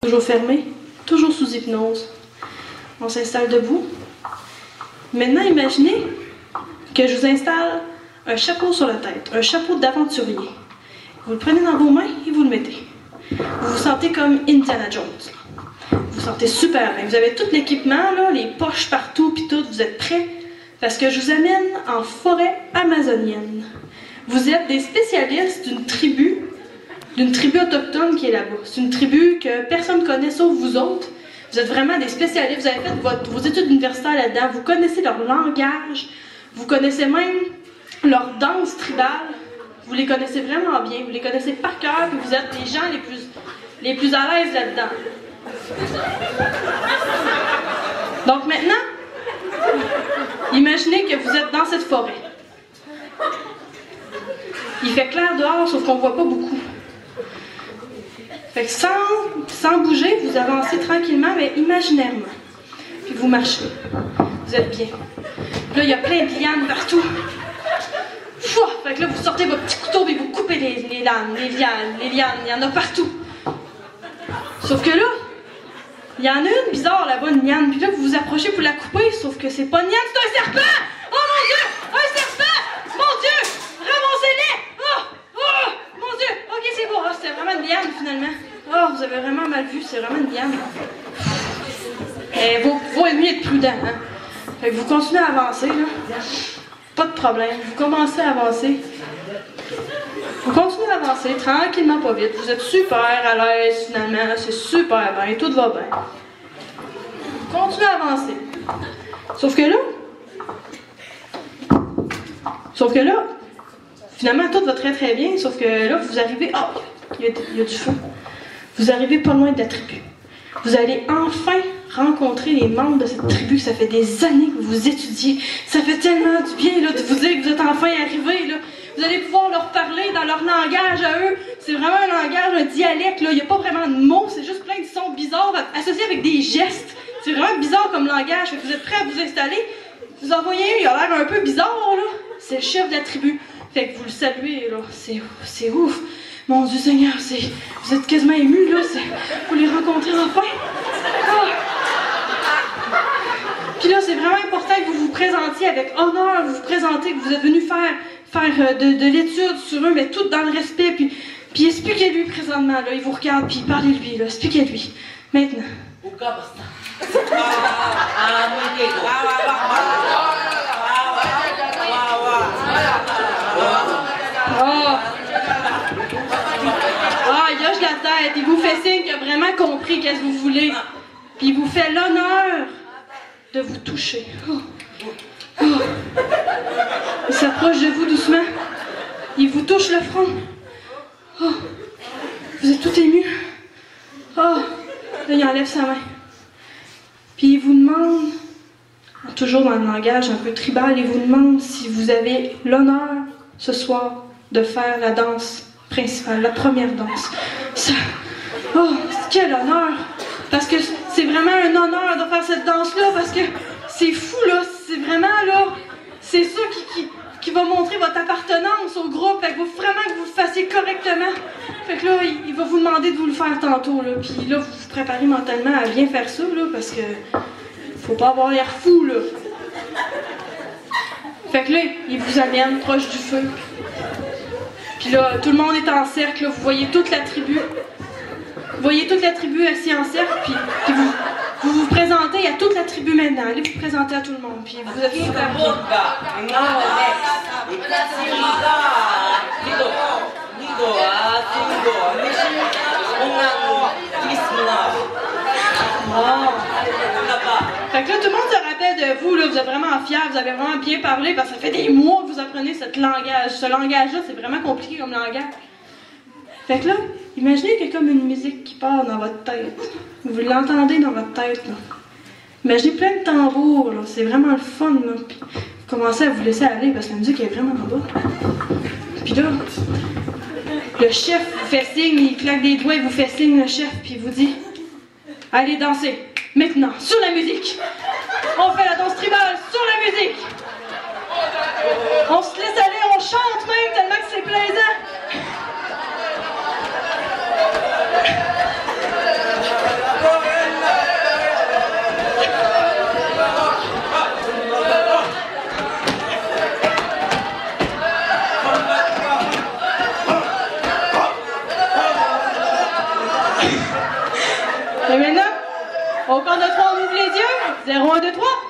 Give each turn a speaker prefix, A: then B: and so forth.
A: toujours fermés, toujours sous hypnose. On s'installe debout. Maintenant, imaginez que je vous installe un chapeau sur la tête, un chapeau d'aventurier. Vous le prenez dans vos mains et vous le mettez. Vous vous sentez comme Indiana Jones. Vous vous sentez super bien. Vous avez tout l'équipement, là, les poches partout, puis tout. Vous êtes prêts? Parce que je vous amène en forêt amazonienne. Vous êtes des spécialistes d'une tribu autochtone qui est là-bas. C'est une tribu que personne ne connaît sauf vous autres. Vous êtes vraiment des spécialistes. Vous avez fait vos études universitaires là-dedans. Vous connaissez leur langage. Vous connaissez même leur danse tribale. Vous les connaissez vraiment bien. Vous les connaissez par cœur. Puis vous êtes les gens les plus à l'aise là-dedans. Donc maintenant, imaginez que vous êtes dans cette forêt. Il fait clair dehors, sauf qu'on ne voit pas beaucoup. Fait que sans bouger, vous avancez tranquillement, mais imaginairement. Puis vous marchez. Vous êtes bien. Là, il y a plein de lianes partout. Fouah! Fait que là, vous sortez votre petit couteau et vous coupez les lianes. Il y en a partout. Sauf que là, il y en a une bizarre là-bas, une liane. Puis là, vous vous approchez pour la couper, sauf que c'est pas une liane, c'est un serpent! Oh mon Dieu! Un serpent! Mon Dieu! Ramassez-les! Oh! Mon Dieu! Ok, c'est bon. Oh, c'était vraiment une liane, finalement. Oh, vous avez vraiment mal vu, c'est vraiment une liane. Vaut mieux être prudent, hein? Fait que vous continuez à avancer, là. Pas de problème. Vous commencez à avancer. Vous continuez à avancer, tranquillement, pas vite. Vous êtes super à l'aise, finalement. C'est super bien, tout va bien. Vous continuez à avancer. Sauf que là, finalement, tout va très très bien. Sauf que là, vous arrivez... Oh, il y a du feu. Vous arrivez pas loin de la tribu. Vous allez enfin rencontrer les membres de cette tribu. Ça fait des années que vous étudiez. Ça fait tellement du bien là, de vous dire que vous êtes enfin arrivés. Là. Vous allez pouvoir leur parler dans leur langage à eux. C'est vraiment un langage, un dialecte. Il n'y a pas vraiment de mots. C'est juste plein de sons bizarres associés avec des gestes. C'est vraiment bizarre comme langage. Fait que vous êtes prêts à vous installer. Vous en voyez un, il a l'air un peu bizarre. Là. C'est le chef de la tribu. Fait que vous le saluez. Là. C'est ouf. Mon Dieu Seigneur, vous êtes quasiment émus, là, pour les rencontrer enfin. Ah. Puis là, c'est vraiment important que vous vous présentiez avec honneur, vous vous présentez, que vous êtes venu faire de l'étude sur eux, mais tout dans le respect, puis expliquez-lui présentement, là, il vous regarde, puis parlez-lui, là, expliquez-lui, maintenant. Il hoche la tête, il vous fait signe qu'il a vraiment compris qu'est-ce que vous voulez. Puis il vous fait l'honneur de vous toucher. Il s'approche de vous doucement. Il vous touche le front. Vous êtes tout ému. Là, il enlève sa main. Puis il vous demande, toujours dans le langage un peu tribal, il vous demande si vous avez l'honneur ce soir de faire la danse principale, la première danse. Quel honneur! Parce que c'est vraiment un honneur de faire cette danse-là, parce que c'est fou, là. C'est vraiment, là, c'est ça qui va montrer votre appartenance au groupe. Fait que vous vraiment que vous le fassiez correctement. Fait que là, il va vous demander de vous le faire tantôt, là. Puis là, vous vous préparez mentalement à bien faire ça, là, parce que faut pas avoir l'air fou, là. Fait que là, il vous amène proche du feu. Puis là, tout le monde est en cercle, là. Vous voyez toute la tribu. Vous voyez toute la tribu assise en cercle, puis vous présentez à toute la tribu maintenant. Allez vous présenter à tout le monde, puis vous êtes super bien. Fait que là, tout le monde se rappelle de vous, là, vous êtes vraiment fiers, vous avez vraiment bien parlé, parce que ça fait des mois que vous apprenez ce langage-là, c'est vraiment compliqué comme langage. Fait que là, imaginez qu'il y a comme une musique qui part dans votre tête. Vous l'entendez dans votre tête, là. Imaginez plein de tambours, là. C'est vraiment le fun, là. Puis vous commencez à vous laisser aller parce que la musique est vraiment en bas. Puis là, le chef vous fait signe, il claque des doigts, il vous fait signe, le chef, puis il vous dit « Allez danser, maintenant, sur la musique! On fait la danse tribale sur la musique! On se laisse aller, on chante même tellement que c'est plaisant! » Et maintenant, au compte de 3, on ouvre les yeux. 0, 1, 2, 3.